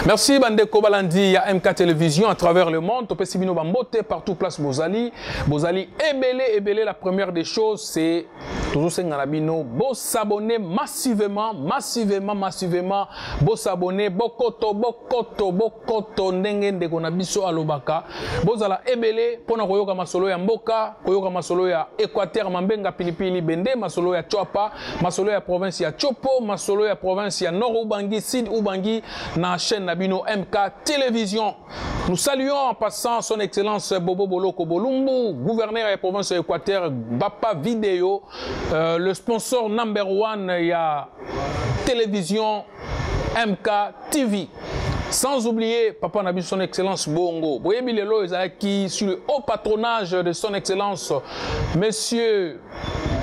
Merci Bandeko Balandi, il y a MK Télévision à travers le monde. Topé Sibino Bambote, partout place Bozali. Bozali ébélé. La première des choses, c'est toujours Sengalabino. Bo s'abonner massivement. Bo s'abonner, bokoto, ndenge konabiso alobaka. Bozala ébélé, pona koyoka masolo ya mboka, koyoka masolo ya Équateur, Mambenga, Pilipili, Bende, masolo ya Chwapa, masolo ya province ya Chopo, masolo ya province ya Nord Ubangi, Sud Ubangi, na chaîne Nabino MK Télévision. Nous saluons en passant son excellence Bobo Boloko Bolumbu, gouverneur de la province de l'Équateur, Bapa Vidéo, le sponsor number one, il y a Télévision MK TV. Sans oublier, Papa Nabi, son excellence Bongo. Boyebi Lelo qui sur le haut patronage de son excellence, Monsieur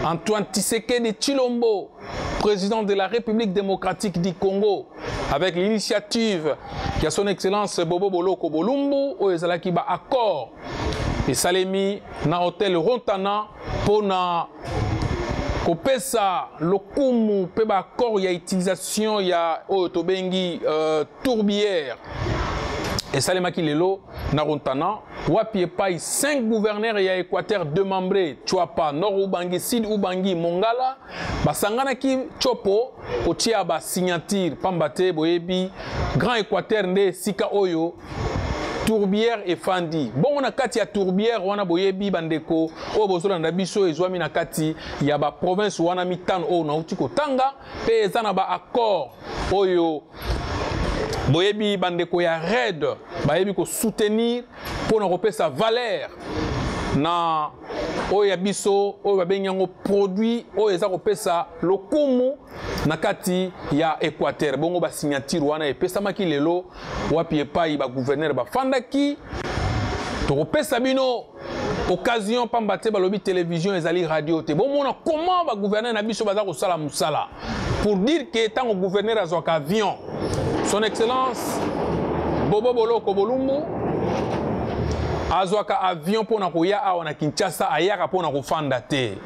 Antoine Tshisekedi Tshilombo, président de la République démocratique du Congo, avec l'initiative qui a son excellence Bobo Boloko Bolumbu, Oezalaki ba accord et Salemi na hôtel Rontana pour na kopesa lokumu pe ba accord ya utilisation ya otobengi tourbière et Salemaki Lelo na Rontana wapi epai 5 gouverneurs ya Équateur démembrés Chwapa Nord Ubangi Sud Ubangi Mongala basangana ki Chopo otia ba signature pambate boyebi Grand Équateur nde sika oyo tourbière et fandi. Bon, on a kati ya tourbière, on a boyebi bandeko, o bozola na biso ezwami na kati ya ba province wana mitano o na utiko tanga, pe ezana ba accord oyo boyebi bandeko ya RED, bayebi ko soutenir pour na kopesa valeur na oyo ya biso oyo babengi yango produit oyo eza kopesa lokumu na kati ya Équateur. Bongo ba signature wana epesamaki lelo wapi epai ba gouverneur bafandaki tokopesa bino occasion pambate balobi télévision ezali radio te bomona comment ba gouverneur na biso baza kosala musala pour dire que tant gouverneur azwaka avion son excellence Bobo Boloko Bolumbu azwaka avion pona koya awa na Kinshasa ayaka pona kofanda te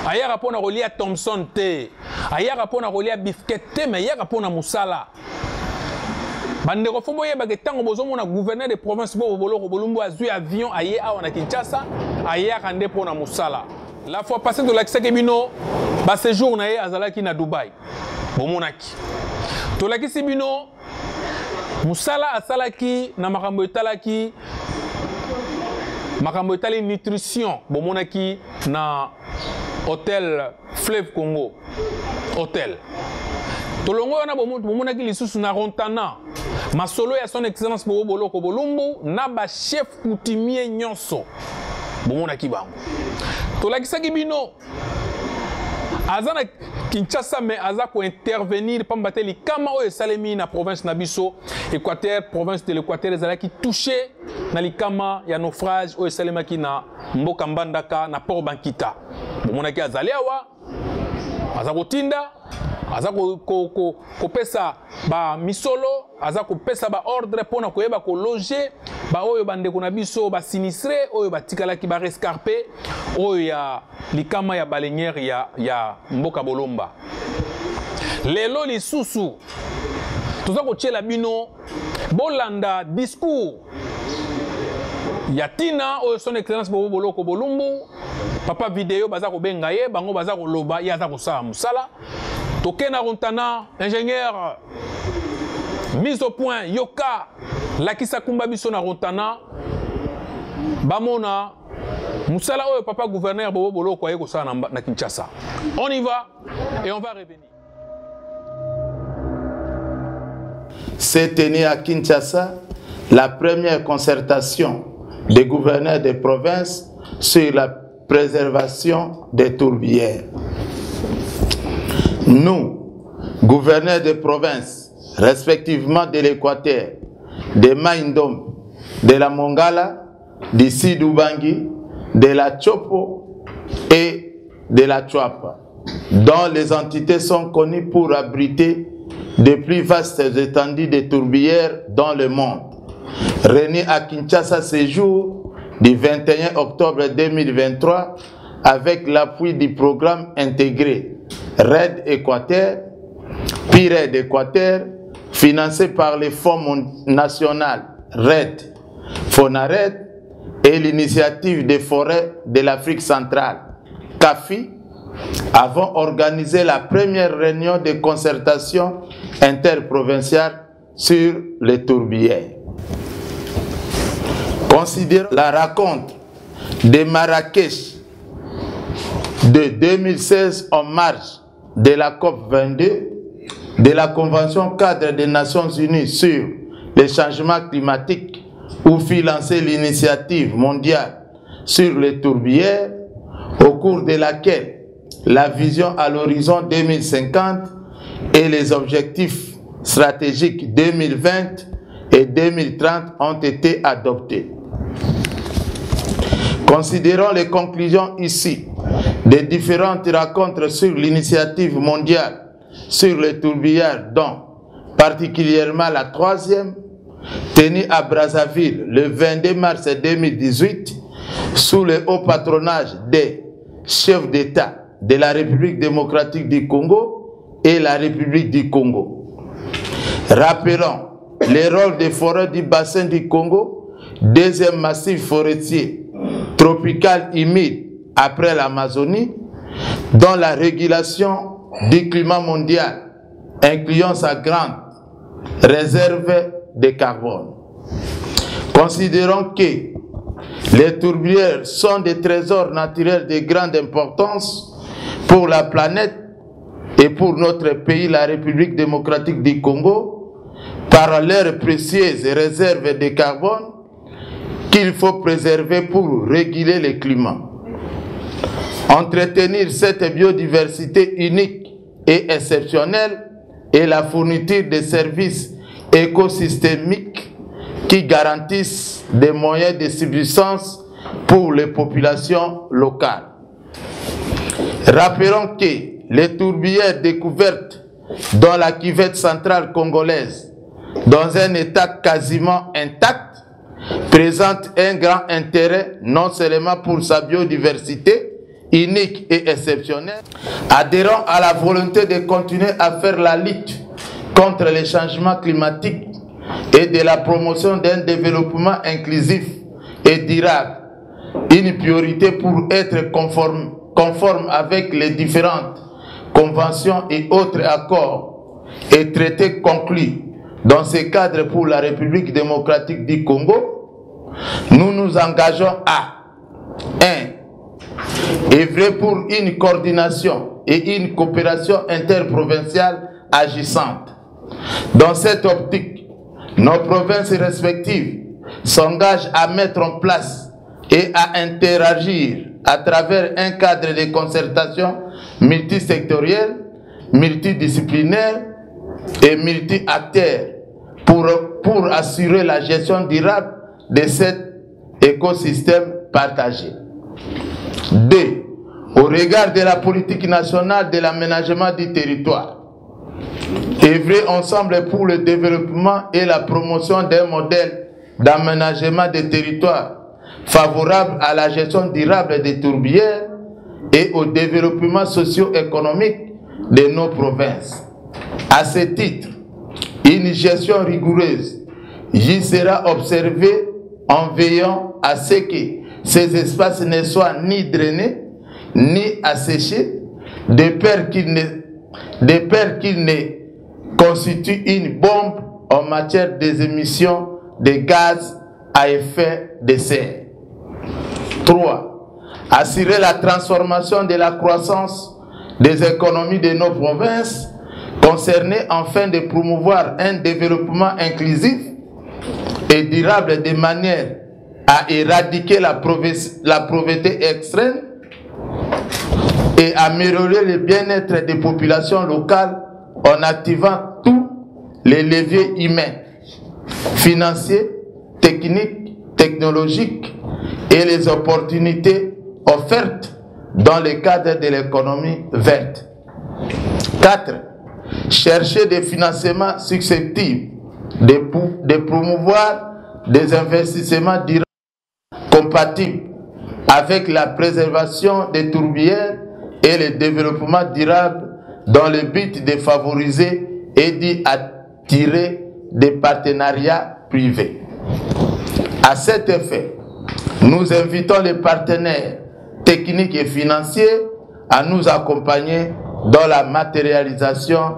ayaka pona kolia Thompson te ayaka pona kolia Biscuit te mais ayaka pona musala bandeko fo boyeba ke tango bozomona gouverneur de province Bobo Boloko Bolumbu azwi avion aye awa na Kinshasa ayaka nde pona musala la fois passée de l'accès bino ba séjour na ye azalaki na Dubai bomonaki tolakisi bino musala asalaki na makambo etalaki makambo etali nutrition bomonaki na hôtel Fleuve Congo hôtel tolongo wana bomonaki lisusu na Rontana masolo ya son excellence Bobo Boloko Bolumbu na ba chef coutumier nyonso bomonaki bango tolakisaki bino azana Kinshasa mais aza ko intervenir pambate likama oyo esalemi na province na biso Équateur province de l'Équateur ezalaki touché na likama ya naufrage oyo esalemaki na mboka Mbandaka na Port Bankita bomonaki azali awa aza kotinda aza kopesa ba misolo aza kopesa ba ordre pona koyeba ko loger ba oyo bandeko na biso ba sinistré oyo batikalaki ba rescarpé oyo ya likama ya baleinière ya mboka Bolomba lelo lisusu toza kotiela bino bolanda discours ya tina oyo son excellence Bobo Boloko Bolumbu papa vidéo baza kobenga ye bango baza koloba ye aza kosala musala toke na Rontana ingénieur mise au point yoka lakisa kumba biso na Rontana bamona musala oyo papa gouverneur Bobo Boloko aye kosala na Kinshasa. On y va et on va revenir. S'est tenue à Kinshasa la première concertation des gouverneurs des provinces sur la préservation des tourbières. Nous, gouverneurs des provinces, respectivement de l'Équateur, de Maïndom, de la Mongala, du Sud Ubangi, de la Chopo et de la Chwapa, dont les entités sont connues pour abriter de plus vastes étendues de tourbières dans le monde. Réunis à Kinshasa ce jour du 21 octobre 2023 avec l'appui du programme intégré RED Équateur, PIRED Équateur, financé par le Fonds national RED, FONARED, et l'initiative des forêts de l'Afrique centrale, CAFI, avons organisé la première réunion de concertation interprovinciale sur les tourbières. Considérant la rencontre de Marrakech de 2016 en marge de la COP22 de la Convention cadre des Nations Unies sur les changements climatiques, où fut lancée l'initiative mondiale sur les tourbières, au cours de laquelle la vision à l'horizon 2050 et les objectifs stratégiques 2020 et 2030 ont été adoptés. Considérant les conclusions ici des différentes rencontres sur l'initiative mondiale sur les tourbières, dont particulièrement la troisième, tenue à Brazzaville le 22 mars 2018, sous le haut patronage des chefs d'État de la République démocratique du Congo et la République du Congo. Rappelons les rôles des forêts du bassin du Congo, deuxième massif forestier tropical humide après l'Amazonie, dans la régulation du climat mondial, incluant sa grande réserve de carbone. Considérons que les tourbières sont des trésors naturels de grande importance pour la planète et pour notre pays, la République démocratique du Congo, par leurs précieuses réserves de carbone qu'il faut préserver pour réguler le climat. Entretenir cette biodiversité unique et exceptionnelle est la fourniture de services écosystémiques qui garantissent des moyens de subsistance pour les populations locales. Rappelons que les tourbières découvertes dans la cuvette centrale congolaise, dans un état quasiment intact, présentent un grand intérêt non seulement pour sa biodiversité unique et exceptionnelle, adhérant à la volonté de continuer à faire la lutte contre les changements climatiques et de la promotion d'un développement inclusif et durable, une priorité pour être conforme avec les différentes conventions et autres accords et traités conclus dans ce cadre pour la République démocratique du Congo. Nous nous engageons à 1. œuvrer pour une coordination et une coopération interprovinciale agissante. Dans cette optique, nos provinces respectives s'engagent à mettre en place et à interagir à travers un cadre de concertation multisectoriel, multidisciplinaire et multi-acteurs pour assurer la gestion durable de cet écosystème partagé. 2. Au regard de la politique nationale de l'aménagement du territoire, œuvrer ensemble pour le développement et la promotion d'un modèle d'aménagement des territoires favorable à la gestion durable des tourbières et au développement socio-économique de nos provinces. À ce titre, une gestion rigoureuse y sera observée en veillant à ce que ces espaces ne soient ni drainés ni asséchés, de peur qu'ils ne constituent une bombe en matière des émissions de gaz à effet de serre. 3. Assurer la transformation de la croissance des économies de nos provinces concernées afin de promouvoir un développement inclusif et durable de manière à éradiquer la pauvreté extrême et améliorer le bien-être des populations locales en activant tous les leviers humains, financiers, techniques, technologiques et les opportunités offertes dans le cadre de l'économie verte. 4. Chercher des financements susceptibles de promouvoir des investissements durables compatibles avec la préservation des tourbières et le développement durable dans le but de favoriser et tirés des partenariats privés. À cet effet, nous invitons les partenaires techniques et financiers à nous accompagner dans la matérialisation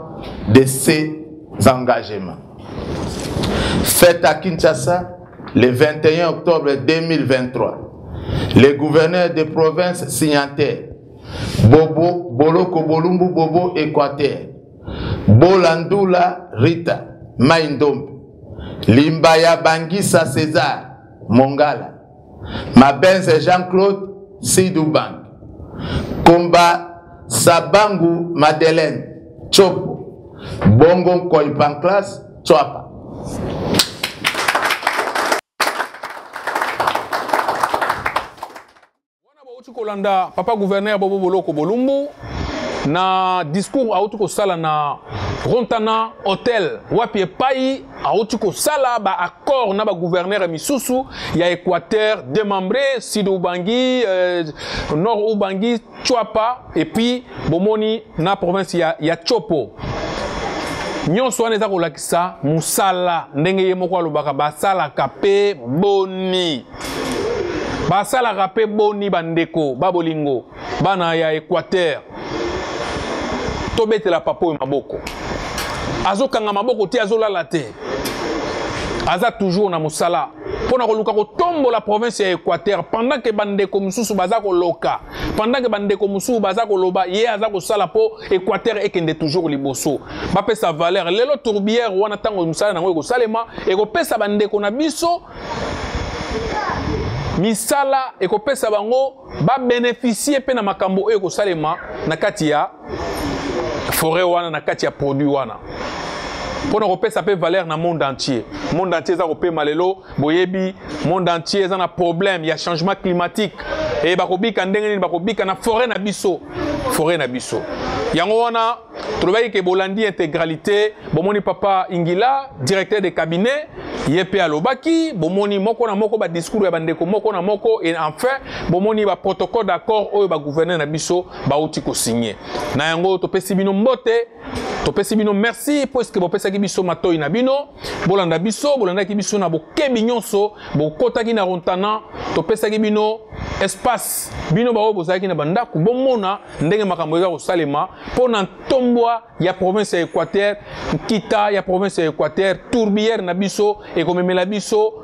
de ces engagements. Faites à Kinshasa le 21 octobre 2023. Les gouverneurs des provinces signataires, Bobo, Boloko Bolumbu Bobo Équateur, Bolandula Rita, Maïndombe, Limbaya Bangisa César, Mongala, Mabenze Jean-Claude, Sidouban, Komba Sabangu Madeleine, Chopo, Bongo Koipanklas, Chwapa. Kolanda papa gouverneur Bobo Boloko Bolumbu na discours auti ko sala na Rontana Hotel wapi epai auti ko sala ba accord na ba gouverneur misusu ya Équateur démembré Sud Ubangi Nord Ubangi Chwapa et puis bomoni na province ya Chopo. Nyonso wana eza kolakisa musala ndenge ye moko alobaka basala kape boni. Basala rapé boni bandeko, babolingo, bana ya Équateur. Tobete la papo e maboko. Azo kanga maboko te azo lala te. Aza toujours na musala. Pona koluka ko tombo la province ya Équateur pendant que bandeko mususu baza ko loka. Pendant que bandeko mususu baza ko loba, ye aza ko sala po Équateur ekende toujours liboso. Ba pesa valeur. Lelo tourbière wana tango musala nango ko salema e ko pesa bandeko na biso. Misala ekopesa bango ba bénéficier pe na makambo oyo ko salema na kati ya forêt wana na kati ya produit wana. Pona kopesa pe valeur na monde entier. Monde entier za kopé malelo boyebi monde entier za na problème ya changement climatique et bakobika ndenge nini bakobika na forêt na biso. Forêt na biso. Yango wana trouvai ke bolandi intégralité bomoni papa Ingila directeur de cabinet yepe alobaki bomoni moko na moko ba discours ya bandeko moko na moko et enfin bomoni ba protocole d'accord oyo ba gouverneur na biso ba uti ko signer na yango to pesi bino mbote to pesi bino merci parce que bo pesa ki biso matoi na bino bolanda biso bolanda ki biso na bokebi nyonso bokota ki na Rontana to pesa ki bino espace bino ba bozaki na bandako bomona ndenge makambo eza ko salema pona tombwa ya province ya Équateur kita ya province ya Équateur tourbière na biso et comme la biso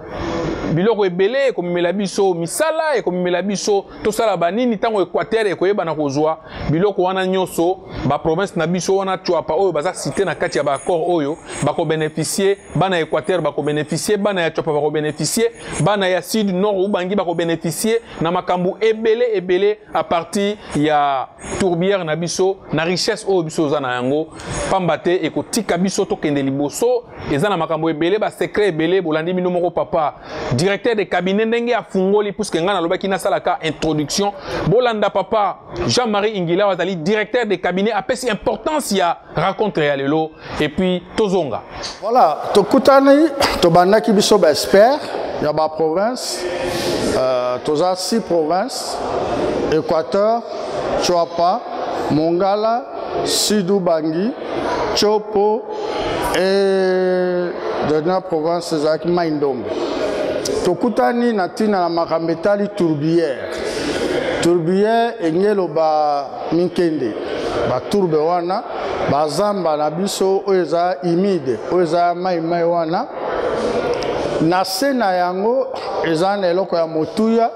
biloko ebele ekomemela biso misala ekomemela biso tosala banini tango Équateur ekoyeba na kozwa biloko wana nyonso ba province na biso wana Chwapa oyo baza cité na kati ya ba accord oyo bako bénéficier bana Équateur bako bénéficier bana ya Chwapa bako bénéficier bana ya Sud Nord Ubangi bako bénéficier na makambu ebele à partir ya tourbière na biso na richesse oyo biso za na yango pambate ekotika biso tokende liboso eza na makambu ebele ba secret ebele bolandi bino moko papa directeur de cabinet ndenge afungoli puisque ngana lobaki na salaka introduction bolanda papa Jean-Marie Ingila wazali directeur de cabinet apesi importance ya rencontre ya lelo et puis tozonga voilà tokutani tobandaki biso ba expert ya ba province toza 6 provinces Équateur Chwapa Mongala Sud Ubangi Chopo et dernière province ezalaki Maïndombe. Tokutani natina na makambetali tourbière. Tourbière engelo ba minkende. Ba tourbe wana bazamba na biso oza humide, oza mai wana. Na sena yango eza na eloko ya motuya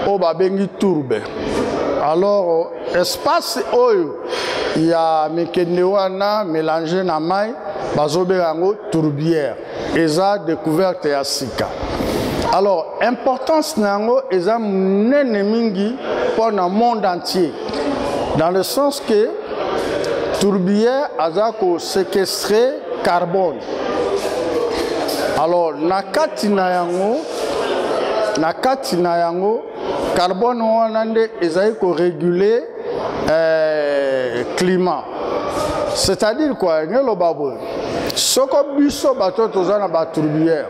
o babengi tourbe. Alors espace oyo ya minkende wana mélangé na mai bazobe yango tourbière. Eza découverte ya sika. Alors, importance nango eza nene mingi pour le monde entier. Dans le sens que tourbière a séquestré carbone. Alors, nakati na yango carbone wanande ezali ko réguler climat. C'est-à-dire quoi? Ngelo babo. Soko biso bato tozana ba tourbière.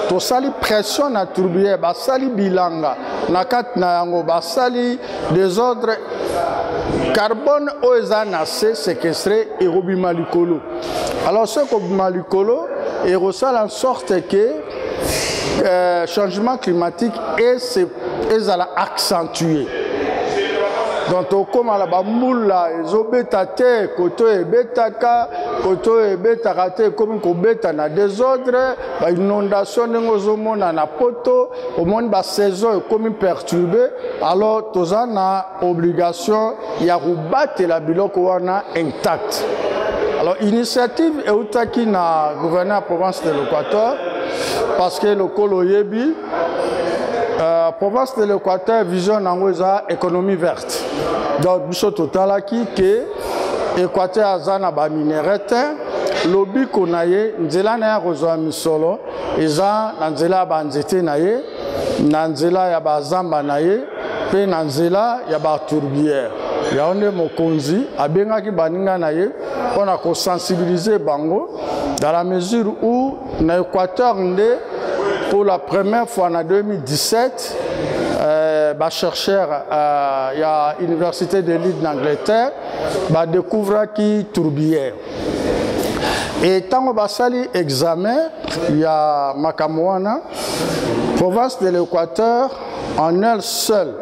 Tosali pression na tourbière, basali bilanga, nakat na yango, basali désordre carbone oeza nase séquestré et robima likolo. Alors ce que Malikolo est en sorte que changement climatique est accentué. Donc comme la bamoula ezobeta te koto ebetaka koto ebetaka te comme ko beta na désordre ba inondation ngozomona na poto au monde ba saison comme perturbée alors tozana obligation ya roubattre la biloko wana intact. Alors initiative eutaki na gouverneur province de l'Équateur parce que le Koloyebi province de l'Équateur vision nango eza économie verte. Donc biso totalaki ke Équateur azana ba minérete lobi konaye nzela na ya kozwa misolo eza na nzela ba nzete na ye na nzela ya ba zamba na ye pe na nzela ya ba tourbière ya onde mokonzi abengaki baninga na ye pona ko sensibiliser bango dans la mesure où na Équateur nde pour la première fois en 2017 chercheur à l'université de Leeds d'Angleterre découvre qui tourbière. Et tant que basali examen, il y a Makamouana, province de l'Équateur, en elle seule,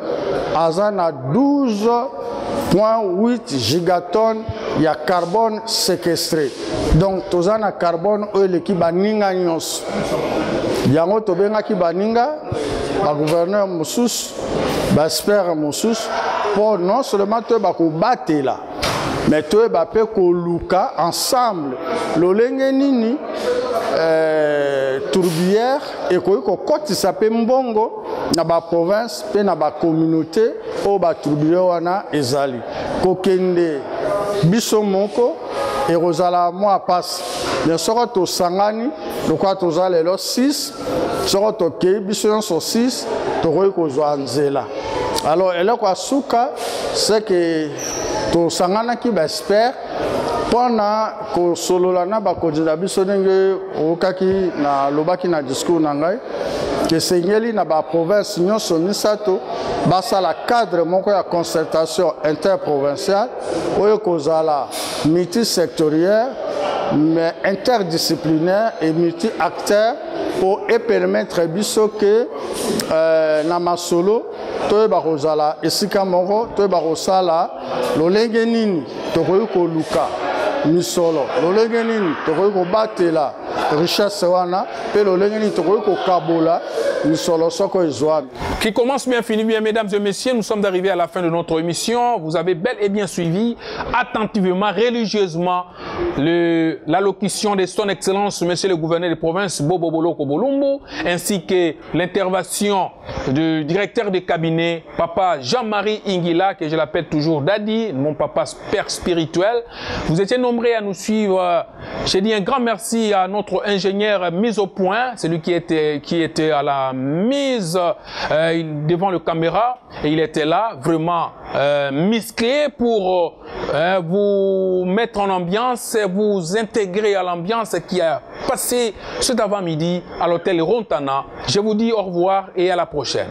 Azana 12,8 gigatonnes, il y a carbone séquestré. Donc, Tozana carbone, l'équipe Baninga Nyos. Yango Tobenga ki Baninga, le gouverneur Moussous, l'expert Moussous, pour non seulement te battre là, mais te bape koluka ensemble. L'olenge nini tourbière et ko koti sape mbongo na ba province pe na ba communauté o ba tourbière wana ezali. Kokende biso moko et rozala moi passe. Bien sûr to sangani, le quoi to zale lo 6, soro to ke biso so 6 to ko zo anzela. Alors elle quoi suka c'est que to sangana ki ba expert pona ko solola na ba ko dina biso ndenge okaki na lobaki na discours na ngai que sengeli na ba province nyonso misato basa la cadre moko ya concertation interprovinciale oyo kozala multisectoriel mais interdisciplinaire et multi-acteurs pour permettre biso que na masolo to ba kozala esika moko to ba kosala lolenge nini to ko luka misolo lolenge nini to ko batela richesse wana pe lolenge nini to ko kabola misolo soko ezwa. Qui commence bien, finit bien, mesdames et messieurs. Nous sommes arrivés à la fin de notre émission. Vous avez bel et bien suivi attentivement, religieusement, l'allocution de son excellence, monsieur le gouverneur de province, Bobo Boloko Bolumbu, ainsi que l'intervention du directeur de cabinet, papa Jean-Marie Ingila, que je l'appelle toujours Daddy, mon papa père spirituel. Vous étiez nombreux à nous suivre. J'ai dit un grand merci à notre ingénieur mise au point, celui qui était à la mise devant le caméra, et il était là vraiment musclé pour vous mettre en ambiance, vous intégrer à l'ambiance qui a passé cet avant-midi à l'hôtel Rontana. Je vous dis au revoir et à la prochaine.